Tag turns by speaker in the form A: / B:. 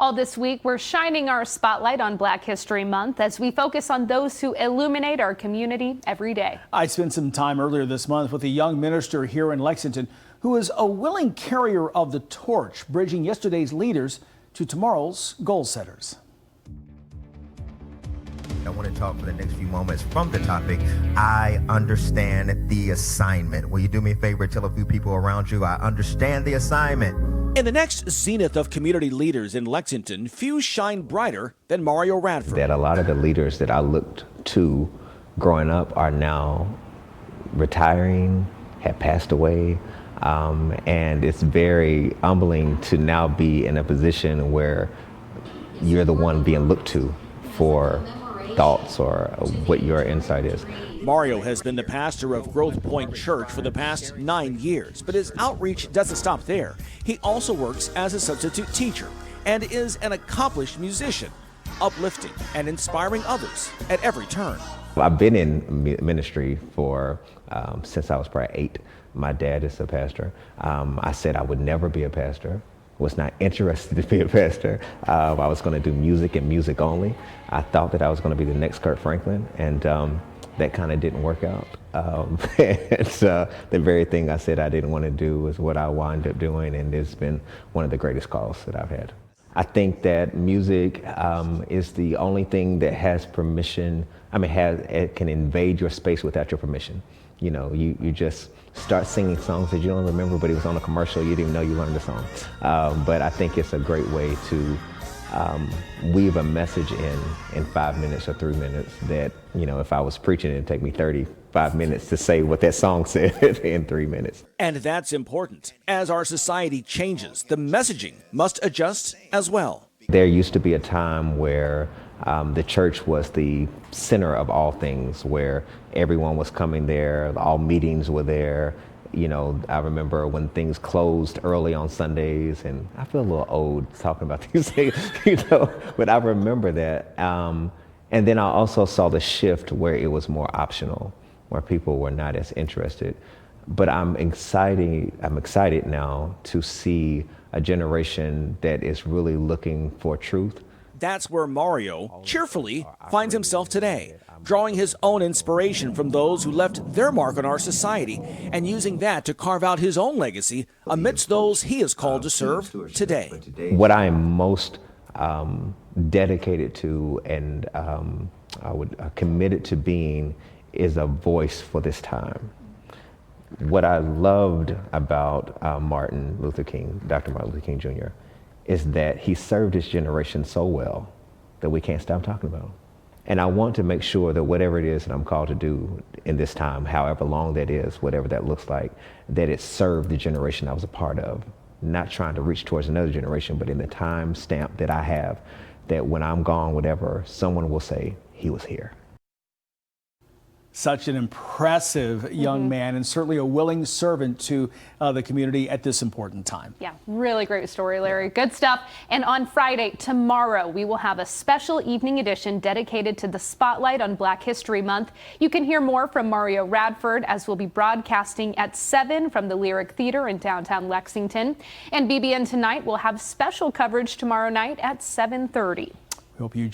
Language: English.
A: All this week, we're shining our spotlight on Black History Month as we focus on those who illuminate our community every day. I spent some time earlier this month with a young minister here in Lexington who is a willing carrier of the torch, bridging yesterday's leaders to tomorrow's goal setters.
B: I want to talk for the next few moments from the topic, I understand the assignment. Will you do me a favor, tell a few people around you, I understand the assignment.
C: In the next zenith of community leaders in Lexington, few shine brighter than Mario Radford.
D: That a lot of the leaders that I looked to growing up are now retiring, have passed away, and it's very humbling to now be in a position where you're the one being looked to for thoughts or what your insight is.
C: Mario has been the pastor of Growth Point Church for the past 9 years, but his outreach doesn't stop there. He also works as a substitute teacher and is an accomplished musician, uplifting and inspiring others at every turn.
D: I've been in ministry for since I was probably 8. My dad is a pastor. I said I would never be a pastor. Was not interested to be a pastor. I was going to do music and music only. I thought that I was going to be the next Kirk Franklin, and that kind of didn't work out. It's the very thing I said I didn't want to do was what I wound up doing, and it's been one of the greatest calls that I've had. I think that music is the only thing that has permission. It can invade your space without your permission. You know, you just start singing songs that you don't remember, but it was on a commercial, you didn't even know you learned the song. But I think it's a great way to weave a message in 5 minutes or 3 minutes that, you know, if I was preaching, it'd take me 35 minutes to say what that song said in 3 minutes.
C: And that's important. As our society changes, the messaging must adjust as well.
D: There used to be a time where the church was the center of all things, where everyone was coming there, all meetings were there. You know, I remember when things closed early on Sundays, and I feel a little old talking about these things, you know, but I remember that. And then I also saw the shift where it was more optional, where people were not as interested. But I'm excited now to see a generation that is really looking for truth.
C: That's where Mario cheerfully finds himself today, drawing his own inspiration from those who left their mark on our society and using that to carve out his own legacy amidst those he is called to serve today.
D: What I am most dedicated to and I would committed to being is a voice for this time. What I loved about Dr. Martin Luther King Jr. is that he served his generation so well that we can't stop talking about him. And I want to make sure that whatever it is that I'm called to do in this time, however long that is, whatever that looks like, that it served the generation I was a part of. Not trying to reach towards another generation, but in the time stamp that I have, that when I'm gone, whatever, someone will say, he was here.
A: Such an impressive young man, and certainly a willing servant to the community at this important time. Yeah, really great story, Larry. Good stuff. And on Friday, tomorrow, we will have a special evening edition dedicated to the spotlight on Black History Month. You can hear more from Mario Radford as we'll be broadcasting at 7 from the Lyric Theater in downtown Lexington. And BBN Tonight will have special coverage tomorrow night at 7:30. We hope you